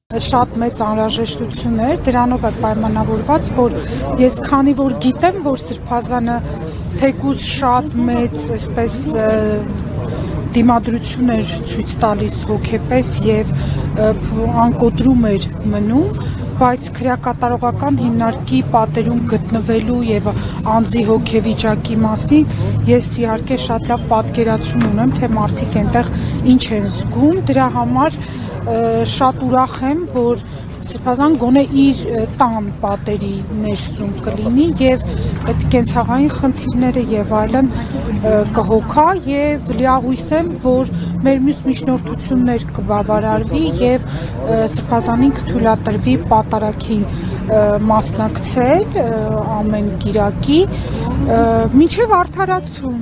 Շատ մեծ անհրաժեշտություն էր, դրանով է պայմանավորված, որ ես քանի որ գիտեմ, որ Սրբազանը թեկուզ շատ մեծ այսպես դիմադրություն էր ցույց տալիս հոգեպես եւ անկոտրում էր մնում, բայց քրեակատարողական հիմնարկի պատերում գտնվելու եւ անձի հոգեվիճակի մասին ես իհարկե շատ լավ պատկերացում ունեմ, թե մարդիկ այնտեղ ինչ են զգում, դրա համար շատ ուրախ եմ, որ Սրբազան գոնե իր տան պատերի ներսում կլինի եւ այդ կենցաղային խնդիրները եւ այլն կհոգա եւ լիահույս եմ, որ մեր մյուս միջնորդություններ կբավարարվի եւ Սրբազանին կթույլատրվի պատարագին մասնակցել ամեն կիրակի մինչեւ արդարացում։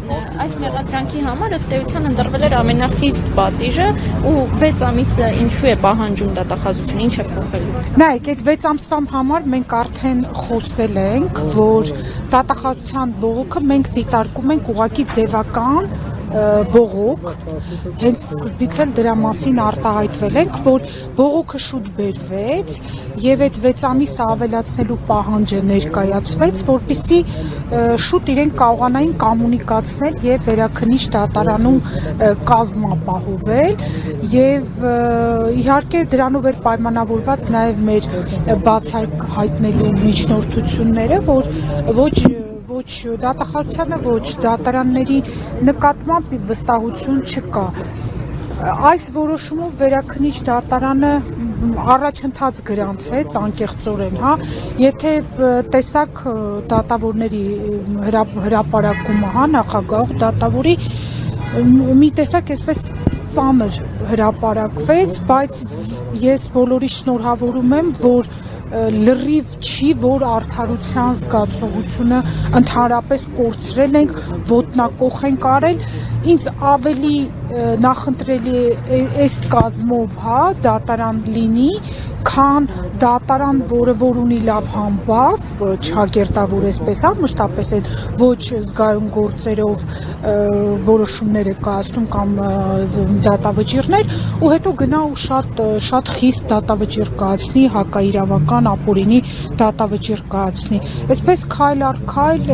Այս մեղադրանքի համար ըստ էության ընտրվել էր ամենախիստ պատիժը ու 6 ամիսը ինչու է պահանջում դատախազությունը, ինչ է փոխելու։ Նայեք, այդ 6 ամսվա համար մենք արդեն խոսել ենք, որ դատախազության բողոքը մենք դիտարկում ենք ուղղակի ձևական բողոք, հենց սկզբից էլ դրա մասին արտահայտվել ենք, որ բողոքը շուտ բերվեց եւ այդ 6 ամիսը ավելացնելու պահանջը ներկայացվեց, որպեսզի շուտ իրենք կարողանային կոմունիկացնել եւ վերաքննիչ դատարանում կազմապահովել եւ իհարկե դրանով էր պայմանավորված նաեւ մեր բացառք հայտնելու միջնորդությունները, որ ոչ դատախազությանը, ոչ դատարանների նկատմամբ վստահություն չկա։ Այս որոշումով վերաքննիչ դատարանը առաջընթաց գրանցեց անկեղծորեն, հա, եթե տեսակ դատավորների հրապարակումը, հա, նախագահ դատավորի մի տեսակ այսպես ծանր հրապարակվեց, բայց ես բոլորի շնորհավորում եմ, որ լրիվ չի, որ արդարության զգացողությունը ընդհանրապես կորցրել ենք, ոտնակոխ ենք արել, ինձ ավելի նախընտրելի է այս կազմով, հա, դատարան լինի, քան դատարան, որը որ ունի լավ համբավ, չհագերտավոր այսպես, հա, մշտապես այդ ոչ զգայուն գործերով որոշումներ է կայացնում կամ դատավճիռներ, ու հետո գնա ու շատ խիստ դատավճիռ կայացնի, հակաիրավական ապօրինի դատավճիռ կայացնի։ Այսպես քայլ առ քայլ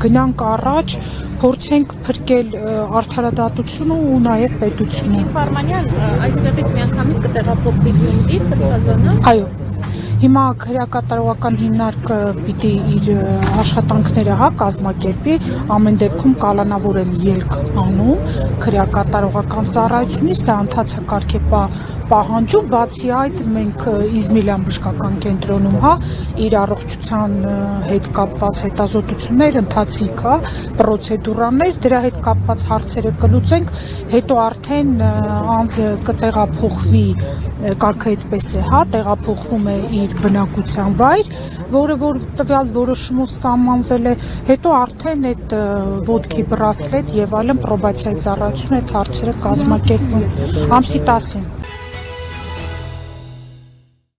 գնանք առաջ, փորձենք փրկել արդարադատությունը ու նաև պետությունը։ Ֆարմանյան այստեղից միանգամից կտեղափոխվի Գյումրի, Սրբազանը։ Այո։ Հիմա քրեակատարողական հիմնարկը պիտի իր աշխատանքները հա կազմակերպի, ամեն դեպքում կալանավորել ելք անում քրեակատարողական ծառայությունից, դա ընթացակարգ է պահանջում, բացի այդ մենք Իզմիլյան բժշկական կենտրոնում հա իր առողջության հետ կապված հետազոտություններ, ընթացիկ հա պրոցեդուրաներ, դրա հետ կապված հարցերը կլուծենք, հետո արդեն անձը կտեղափոխվի, կարգը այդպես է, հա, տեղափոխվում է իր բնակության վայր, որը որ տվյալ որոշումով սահմանվել է, հետո արդեն այդ ոտքի բրասլետ եւ այլն պրոբացիայի ծառայությունը այդ հարցերը կազմակերպվում ամսի 10-ին։